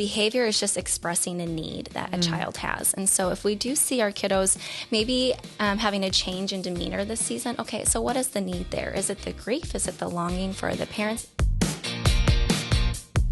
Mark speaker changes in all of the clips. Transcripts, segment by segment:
Speaker 1: behavior is just expressing a need that a child has. And so if we do see our kiddos maybe having a change in demeanor this season, okay, so what is the need there? Is it the grief? Is it the longing for the parents?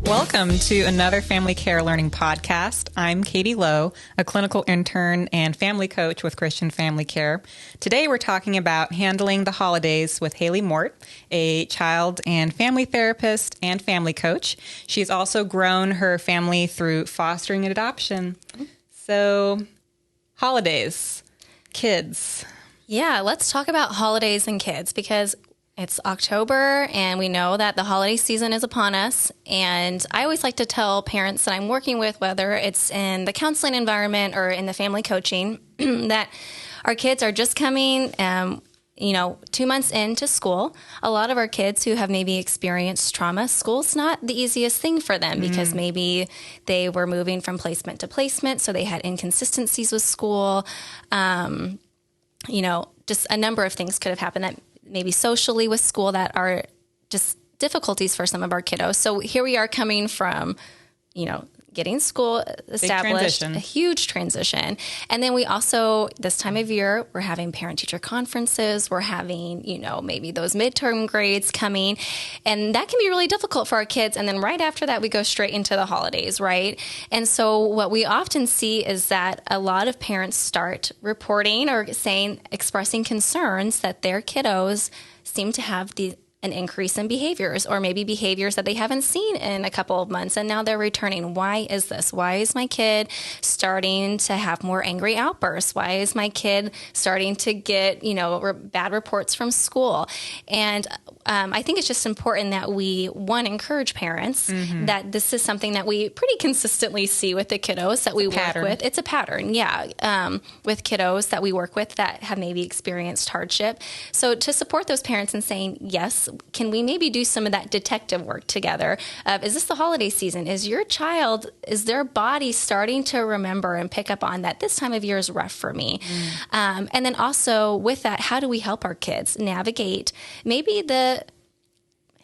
Speaker 2: Welcome to another Family Care Learning podcast. I'm Katie Lowe, a clinical intern and family coach with Christian Family Care. Today we're talking about handling the holidays with Haley Mort, a child and family therapist and family coach. She's also grown her family through fostering and adoption. So, holidays, kids.
Speaker 1: Yeah, let's talk about holidays and kids because it's October and we know that the holiday season is upon us. And I always like to tell parents that I'm working with, whether it's in the counseling environment or in the family coaching, that our kids are just coming, 2 months into school. A lot of our kids who have maybe experienced trauma, school's not the easiest thing for them because maybe they were moving from placement to placement, so they had inconsistencies with school. Just a number of things could have happened that maybe socially with school that are just difficulties for some of our kiddos. So here we are coming from, getting school established, a huge transition. And then we also, this time of year, we're having parent-teacher conferences. We're having, maybe those midterm grades coming. And that can be really difficult for our kids. And then right after that, we go straight into the holidays, right? And so what we often see is that a lot of parents start reporting or expressing concerns that their kiddos seem to have an increase in behaviors, or maybe behaviors that they haven't seen in a couple of months, and now they're returning. Why is this? Why is my kid starting to have more angry outbursts? Why is my kid starting to get, bad reports from school? And I think it's just important that we, encourage parents that this is something that we pretty consistently see with the kiddos that we work with. It's a pattern, with kiddos that we work with that have maybe experienced hardship. So to support those parents in saying, yes, can we maybe do some of that detective work together? Is this the holiday season? Is their body starting to remember and pick up on that this time of year is rough for me? And then also with that, how do we help our kids navigate maybe the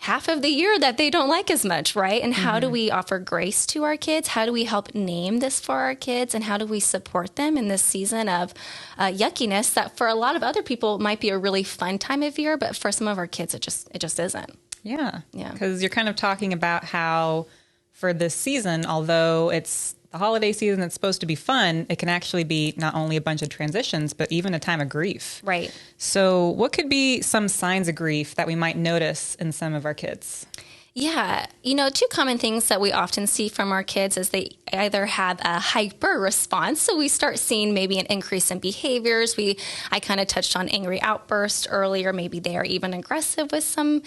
Speaker 1: half of the year that they don't like as much, right? And how do we offer grace to our kids? How do we help name this for our kids? And how do we support them in this season of yuckiness that for a lot of other people might be a really fun time of year, but for some of our kids, it just isn't.
Speaker 2: Yeah. Because you're kind of talking about how for this season, although it's the holiday season, it's supposed to be fun, it can actually be not only a bunch of transitions, but even a time of grief.
Speaker 1: Right.
Speaker 2: So what could be some signs of grief that we might notice in some of our kids?
Speaker 1: Yeah. Two common things that we often see from our kids is they either have a hyper response. So we start seeing maybe an increase in behaviors. I kind of touched on angry outbursts earlier. Maybe they are even aggressive with some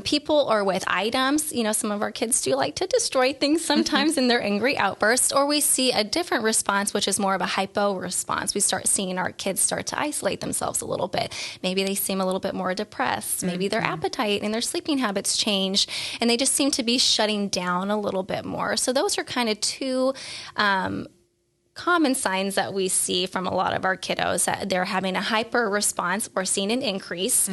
Speaker 1: people or with items. Some of our kids do like to destroy things sometimes in their angry outbursts. Or we see a different response, which is more of a hypo response. We start seeing our kids start to isolate themselves a little bit. Maybe they seem a little bit more depressed. Maybe their appetite and their sleeping habits change. And they just seem to be shutting down a little bit more. So those are kind of two common signs that we see from a lot of our kiddos, that they're having a hyper response or seeing an increase,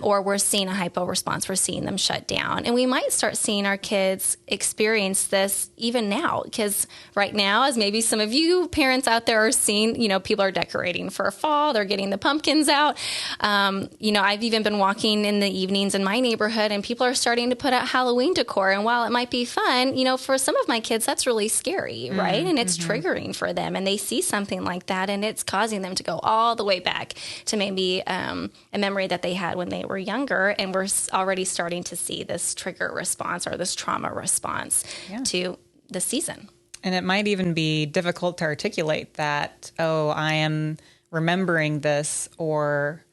Speaker 1: or we're seeing a hypo response, we're seeing them shut down. And we might start seeing our kids experience this even now, because right now, as maybe some of you parents out there are seeing, people are decorating for fall, they're getting the pumpkins out. I've even been walking in the evenings in my neighborhood and people are starting to put out Halloween decor. And while it might be fun, for some of my kids, that's really scary, right? And it's triggering for them, and they see something like that and it's causing them to go all the way back to maybe a memory that they had when they were younger, and we're already starting to see this trigger response or this trauma response to the season.
Speaker 2: And it might even be difficult to articulate that, I am remembering this, or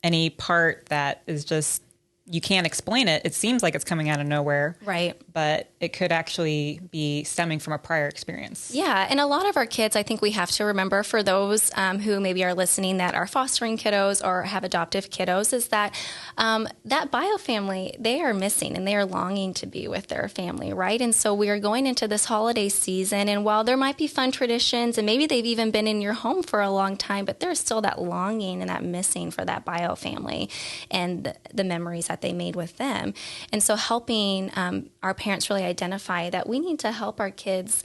Speaker 2: any part that is just, you can't explain it. It seems like it's coming out of nowhere.
Speaker 1: Right.
Speaker 2: But it could actually be stemming from a prior experience.
Speaker 1: Yeah. And a lot of our kids, I think we have to remember, for those who maybe are listening that are fostering kiddos or have adoptive kiddos, is that that bio family, they are missing and they are longing to be with their family, right? And so we are going into this holiday season, and while there might be fun traditions and maybe they've even been in your home for a long time, but there's still that longing and that missing for that bio family and the memories that they made with them. And so helping our parents really identify that we need to help our kids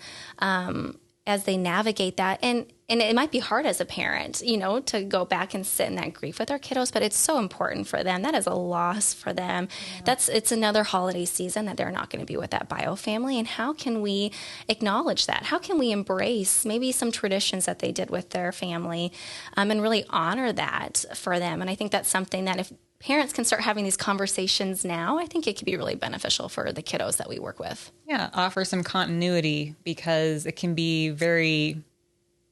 Speaker 1: as they navigate that. And it might be hard as a parent, to go back and sit in that grief with our kiddos, but it's so important for them. That is a loss for them. Yeah. It's another holiday season that they're not going to be with that bio family. And how can we acknowledge that? How can we embrace maybe some traditions that they did with their family, and really honor that for them? And I think that's something that if parents can start having these conversations now, I think it could be really beneficial for the kiddos that we work with.
Speaker 2: Yeah, offer some continuity, because it can be very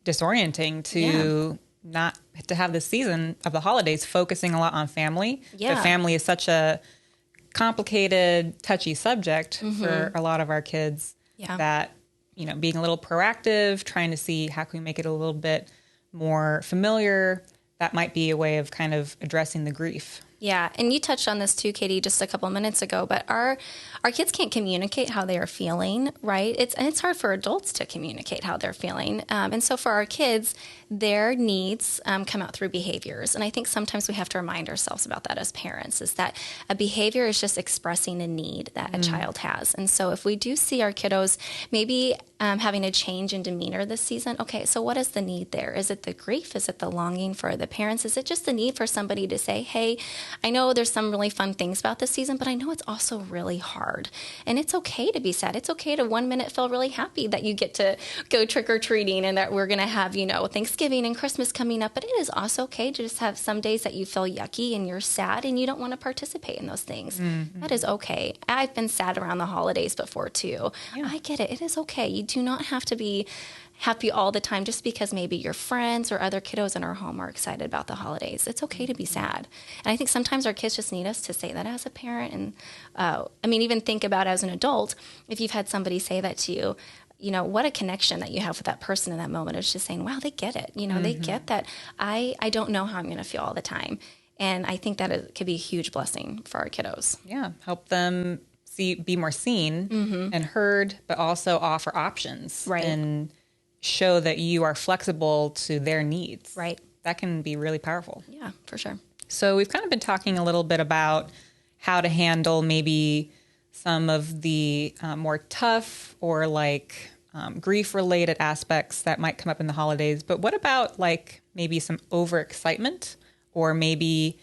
Speaker 2: disorienting to not to have this season of the holidays focusing a lot on family. Yeah. The family is such a complicated, touchy subject for a lot of our kids that, being a little proactive, trying to see how can we make it a little bit more familiar, that might be a way of kind of addressing the grief.
Speaker 1: Yeah, and you touched on this too, Katie, just a couple of minutes ago, but our kids can't communicate how they are feeling, right? It's hard for adults to communicate how they're feeling. And so for our kids, their needs come out through behaviors. And I think sometimes we have to remind ourselves about that as parents, is that a behavior is just expressing a need that a child has. And so if we do see our kiddos maybe having a change in demeanor this season, okay, so what is the need there? Is it the grief? Is it the longing for the parents? Is it just the need for somebody to say, hey, I know there's some really fun things about this season, but I know it's also really hard. And it's okay to be sad. It's okay to 1 minute feel really happy that you get to go trick-or-treating and that we're going to have, Thanksgiving and Christmas coming up. But it is also okay to just have some days that you feel yucky and you're sad and you don't want to participate in those things. Mm-hmm. That is okay. I've been sad around the holidays before too. Yeah. I get it. It is okay. You do not have to be happy all the time just because maybe your friends or other kiddos in our home are excited about the holidays. It's okay to be sad. And I think sometimes our kids just need us to say that as a parent. And even think about as an adult, if you've had somebody say that to you, what a connection that you have with that person in that moment. It's just saying, wow, they get it. They get that I don't know how I'm going to feel all the time. And I think that it could be a huge blessing for our kiddos.
Speaker 2: Yeah. Help them be more seen and heard, but also offer options.
Speaker 1: Right.
Speaker 2: And show that you are flexible to their needs.
Speaker 1: Right.
Speaker 2: That can be really powerful.
Speaker 1: Yeah, for sure.
Speaker 2: So we've kind of been talking a little bit about how to handle maybe some of the more tough or grief-related aspects that might come up in the holidays. But what about maybe some overexcitement, or maybe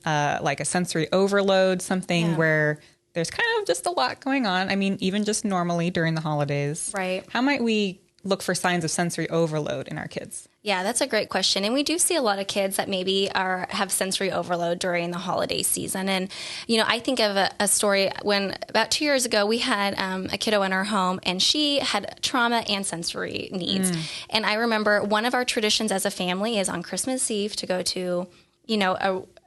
Speaker 2: a sensory overload, something where there's kind of just a lot going on? I mean, even just normally during the holidays.
Speaker 1: Right.
Speaker 2: How might we look for signs of sensory overload in our kids?
Speaker 1: Yeah, that's a great question. And we do see a lot of kids that maybe have sensory overload during the holiday season. And, I think of a story when about 2 years ago, we had a kiddo in our home, and she had trauma and sensory needs. And I remember one of our traditions as a family is on Christmas Eve to go to,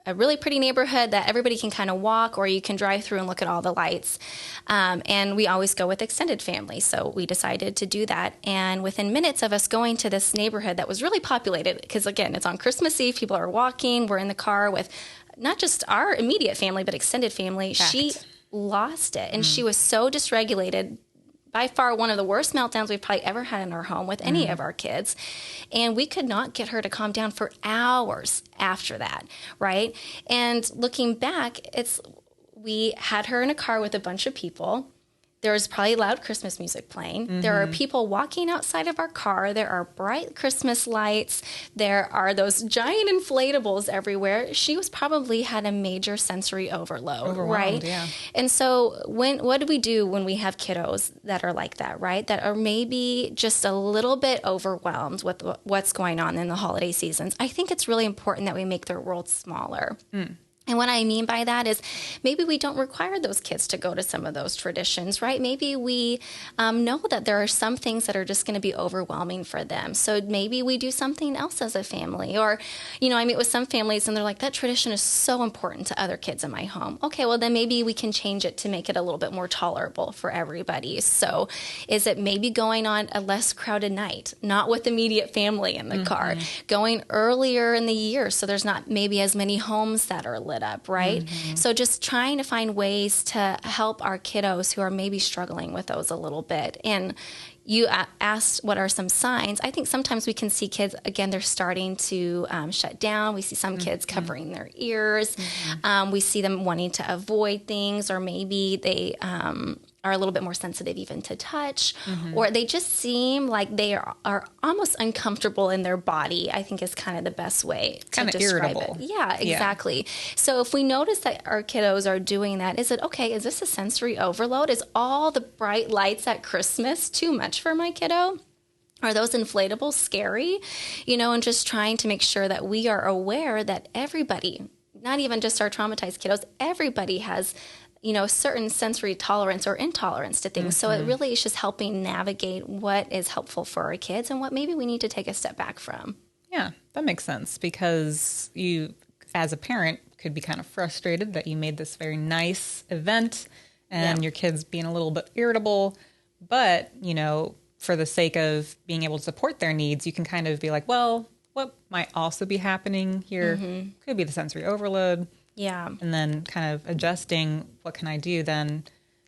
Speaker 1: a really pretty neighborhood that everybody can kind of walk, or you can drive through and look at all the lights. And we always go with extended family. So we decided to do that. And within minutes of us going to this neighborhood that was really populated, because again, it's on Christmas Eve, people are walking, we're in the car with not just our immediate family, but extended family.
Speaker 2: Fact.
Speaker 1: She lost it. And she was so dysregulated. By far one of the worst meltdowns we've probably ever had in our home with any of our kids. And we could not get her to calm down for hours after that, right? And looking back, we had her in a car with a bunch of people. There was probably loud Christmas music playing. There are people walking outside of our car. There are bright Christmas lights. There are those giant inflatables everywhere. She was probably had a major sensory overload, right?
Speaker 2: Yeah.
Speaker 1: And so what do we do when we have kiddos that are like that, right? That are maybe just a little bit overwhelmed with what's going on in the holiday seasons? I think it's really important that we make their world smaller. And what I mean by that is maybe we don't require those kids to go to some of those traditions, right? Maybe we know that there are some things that are just going to be overwhelming for them. So maybe we do something else as a family. Or, I meet with some families and they're like, that tradition is so important to other kids in my home. Okay, well, then maybe we can change it to make it a little bit more tolerable for everybody. So is it maybe going on a less crowded night, not with immediate family in the car, going earlier in the year so there's not maybe as many homes that are lit up, right? So just trying to find ways to help our kiddos who are maybe struggling with those a little bit. And you asked what are some signs. I think sometimes we can see kids, again, they're starting to shut down. We see some kids covering their ears. We see them wanting to avoid things, or maybe they are a little bit more sensitive even to touch, or they just seem like they are almost uncomfortable in their body, I think is kind of the best way to describe
Speaker 2: irritable.
Speaker 1: it. Yeah, exactly. Yeah. So if we notice that our kiddos are doing that, is it okay? Is this a sensory overload? Is all the bright lights at Christmas too much for my kiddo? Are those inflatables scary? And just trying to make sure that we are aware that everybody, not even just our traumatized kiddos, everybody has certain sensory tolerance or intolerance to things. So it really is just helping navigate what is helpful for our kids and what maybe we need to take a step back from.
Speaker 2: Yeah, that makes sense, because you, as a parent, could be kind of frustrated that you made this very nice event and your kid's being a little bit irritable. But, for the sake of being able to support their needs, you can kind of be like, well, what might also be happening here could be the sensory overload.
Speaker 1: Yeah.
Speaker 2: And then kind of adjusting, what can I do then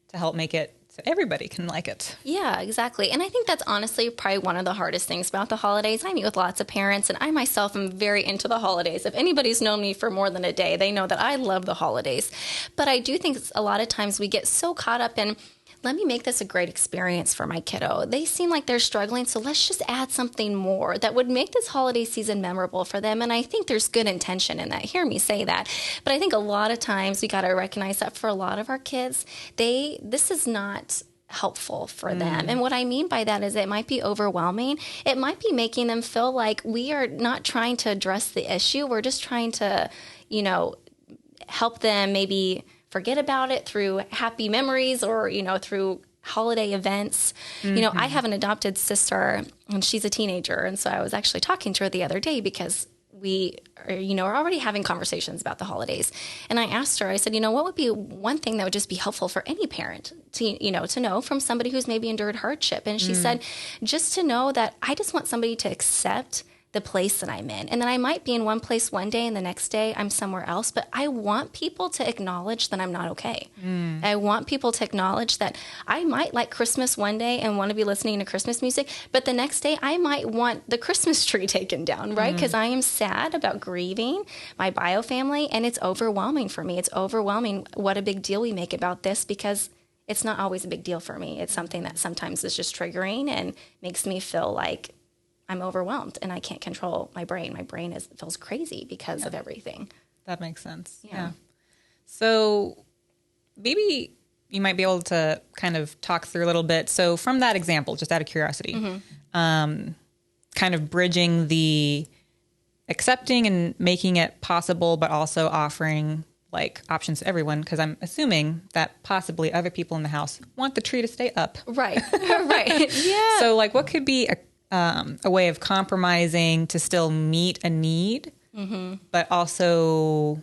Speaker 2: to help make it so everybody can like it?
Speaker 1: Yeah, exactly. And I think that's honestly probably one of the hardest things about the holidays. I meet with lots of parents, and I myself am very into the holidays. If anybody's known me for more than a day, they know that I love the holidays. But I do think a lot of times we get so caught up in, let me make this a great experience for my kiddo. They seem like they're struggling, so let's just add something more that would make this holiday season memorable for them. And I think there's good intention in that. Hear me say that. But I think a lot of times we got to recognize that for a lot of our kids, this is not helpful for them. And what I mean by that is it might be overwhelming. It might be making them feel like we are not trying to address the issue. We're just trying to, help them maybe forget about it through happy memories or, through holiday events. I have an adopted sister and she's a teenager. And so I was actually talking to her the other day because we are already having conversations about the holidays. And I asked her, I said, what would be one thing that would just be helpful for any parent to know from somebody who's maybe endured hardship? And she said, just to know that I just want somebody to accept the place that I'm in. And then I might be in one place one day and the next day I'm somewhere else, but I want people to acknowledge that I'm not okay. I want people to acknowledge that I might like Christmas one day and want to be listening to Christmas music, but the next day I might want the Christmas tree taken down, right? Because I am sad about grieving my bio family, and it's overwhelming for me. It's overwhelming what a big deal we make about this, because it's not always a big deal for me. It's something that sometimes is just triggering and makes me feel like I'm overwhelmed and I can't control my brain. My brain feels crazy because of everything.
Speaker 2: That makes sense. Yeah. So maybe you might be able to kind of talk through a little bit. So from that example, just out of curiosity, kind of bridging the accepting and making it possible, but also offering like options to everyone, because I'm assuming that possibly other people in the house want the tree to stay up.
Speaker 1: Right. Right. Yeah.
Speaker 2: So like what could be a way of compromising to still meet a need, but also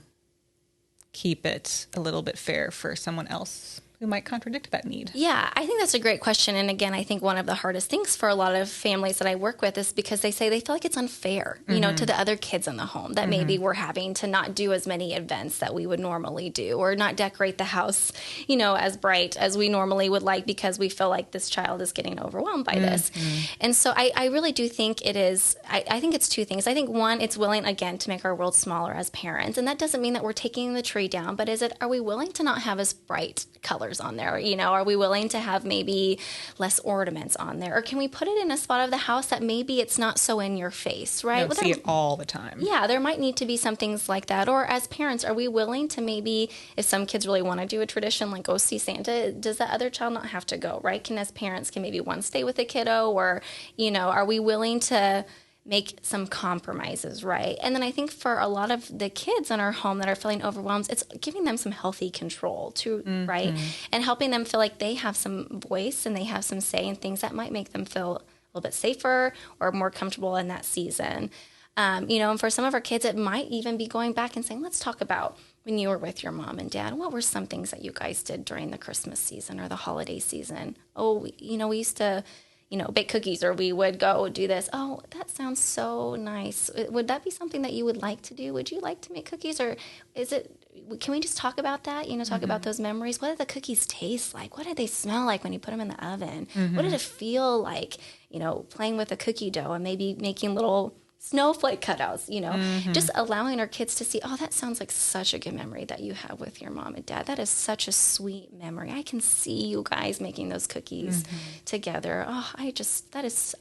Speaker 2: keep it a little bit fair for someone else who might contradict that need?
Speaker 1: Yeah, I think that's a great question. And again, I think one of the hardest things for a lot of families that I work with is because they say they feel like it's unfair, to the other kids in the home, that maybe we're having to not do as many events that we would normally do, or not decorate the house, as bright as we normally would like, because we feel like this child is getting overwhelmed by this. And so I really do think it is, I think it's two things. I think one, it's willing, again, to make our world smaller as parents. And that doesn't mean that we're taking the tree down, but are we willing to not have as bright colors on there? Are we willing to have maybe less ornaments on there? Or can we put it in a spot of the house that maybe it's not so in your face, right?
Speaker 2: You see it all the time.
Speaker 1: Yeah, there might need to be some things like that. Or as parents, are we willing to maybe, if some kids really want to do a tradition like go see Santa, does that other child not have to go, right? Can maybe one stay with the kiddo? Or, are we willing to make some compromises, right? And then I think for a lot of the kids in our home that are feeling overwhelmed, it's giving them some healthy control too, right? And helping them feel like they have some voice and they have some say in things that might make them feel a little bit safer or more comfortable in that season. And for some of our kids, it might even be going back and saying, let's talk about when you were with your mom and dad, what were some things that you guys did during the Christmas season or the holiday season? Oh, we used to bake cookies, or we would go do this. Oh, that sounds so nice. Would that be something that you would like to do? Would you like to make cookies? Or can we just talk about that? Talk about those memories. What did the cookies taste like? What did they smell like when you put them in the oven? What did it feel like, playing with a cookie dough and maybe making little snowflake cutouts, just allowing our kids to see, oh, that sounds like such a good memory that you have with your mom and dad. That is such a sweet memory. I can see you guys making those cookies together. Oh,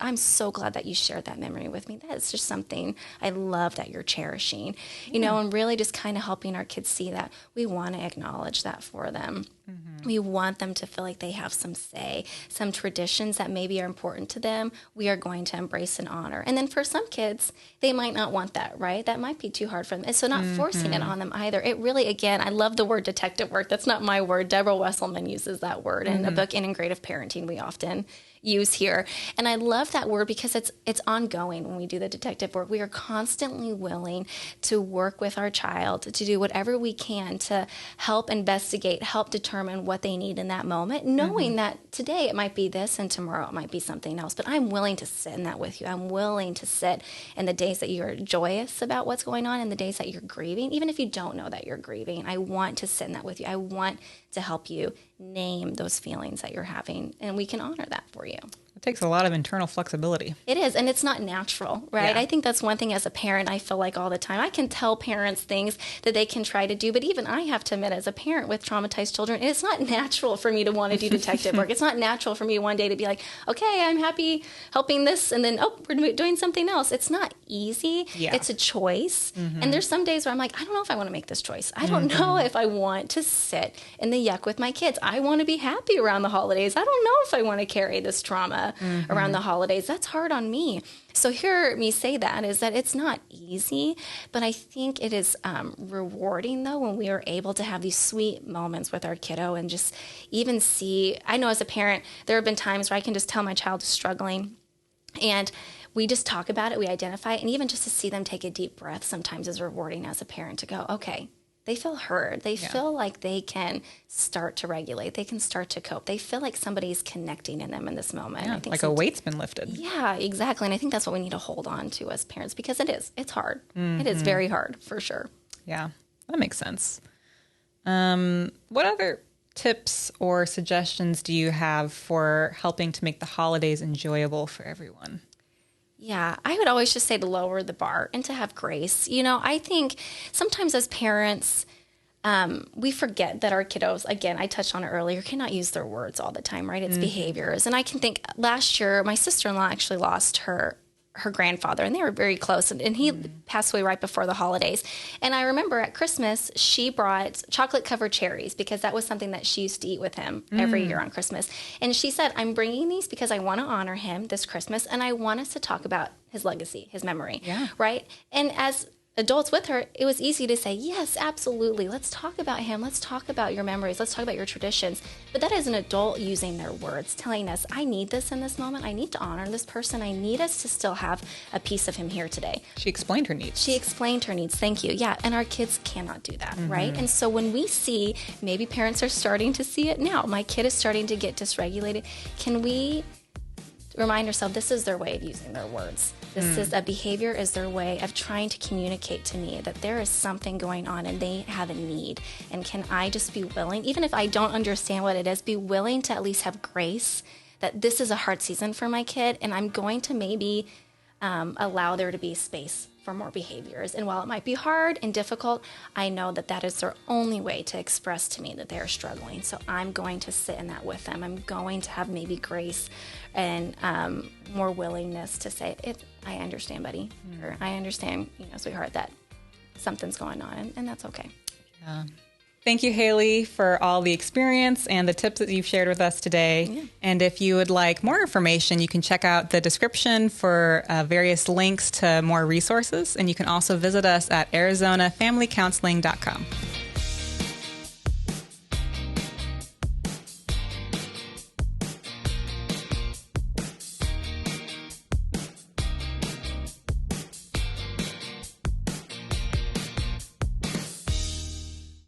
Speaker 1: I'm so glad that you shared that memory with me. That is just something I love that you're cherishing, and really just kind of helping our kids see that we want to acknowledge that for them. We want them to feel like they have some say, some traditions that maybe are important to them. We are going to embrace and honor. And then for some kids, they might not want that, right? That might be too hard for them. And so not forcing it on them either. It really, again, I love the word detective work. That's not my word. Deborah Wesselman uses that word in the book Integrative Parenting. We often use here. And I love that word because it's ongoing when we do the detective work. We are constantly willing to work with our child to do whatever we can to help investigate, help determine what they need in that moment, knowing that today it might be this and tomorrow it might be something else. But I'm willing to sit in that with you. I'm willing to sit in the days that you're joyous about what's going on and the days that you're grieving. Even if you don't know that you're grieving, I want to sit in that with you. I want to help you name those feelings that you're having, and we can honor that for you.
Speaker 2: It takes a lot of internal flexibility.
Speaker 1: It is, and it's not natural, right?
Speaker 2: Yeah.
Speaker 1: I think that's one thing as a parent I feel like all the time. I can tell parents things that they can try to do, but even I have to admit as a parent with traumatized children, it's not natural for me to want to do detective work. It's not natural for me one day to be like, okay, I'm happy helping this, and then, oh, we're doing something else. It's not easy. Yeah. It's a choice. And there's some days where I'm like, I don't know if I want to make this choice. I don't know if I want to sit in the yuck with my kids. I want to be happy around the holidays. I don't know if I want to carry this trauma around the holidays. That's hard on me. So hear me say that is that it's not easy, but I think it is rewarding, though, when we are able to have these sweet moments with our kiddo and just even see. I know as a parent, there have been times where I can just tell my child is struggling, and we just talk about it, we identify it, and even just to see them take a deep breath sometimes is rewarding as a parent to go, okay, they feel heard. They feel like they can start to regulate. They can start to cope. They feel like somebody's connecting in them in this moment.
Speaker 2: Yeah, I think like a weight's been lifted.
Speaker 1: Yeah, exactly. And I think that's what we need to hold on to as parents because it is. It's hard. It is very hard for sure.
Speaker 2: Yeah, that makes sense. What other tips or suggestions do you have for helping to make the holidays enjoyable for everyone?
Speaker 1: Yeah, I would always just say to lower the bar and to have grace. I think sometimes as parents, we forget that our kiddos, again, I touched on it earlier, cannot use their words all the time, right? It's behaviors. And I can think last year, my sister-in-law actually lost her grandfather, and they were very close, and he passed away right before the holidays. And I remember at Christmas, she brought chocolate-covered cherries because that was something that she used to eat with him every year on Christmas. And she said, I'm bringing these because I want to honor him this Christmas, and I want us to talk about his legacy, his memory, right? And as adults with her, it was easy to say, yes, absolutely. Let's talk about him. Let's talk about your memories. Let's talk about your traditions. But that is an adult using their words, telling us, I need this in this moment. I need to honor this person. I need us to still have a piece of him here today.
Speaker 2: She explained her needs.
Speaker 1: Thank you. Yeah. And our kids cannot do that, right? And so when we see, maybe parents are starting to see it now. My kid is starting to get dysregulated. Can we remind ourselves this is their way of using their words? This is a behavior, is their way of trying to communicate to me that there is something going on and they have a need. And can I just be willing, even if I don't understand what it is, be willing to at least have grace that this is a hard season for my kid and I'm going to maybe allow there to be space for more behaviors. And while it might be hard and difficult, I know that that is their only way to express to me that they're struggling. So I'm going to sit in that with them. I'm going to have maybe grace and more willingness to say, I understand, buddy, or I understand, sweetheart, that something's going on, and that's okay.
Speaker 2: Yeah. Thank you, Haley, for all the experience and the tips that you've shared with us today. Yeah. And if you would like more information, you can check out the description for various links to more resources. And you can also visit us at ArizonaFamilyCounseling.com.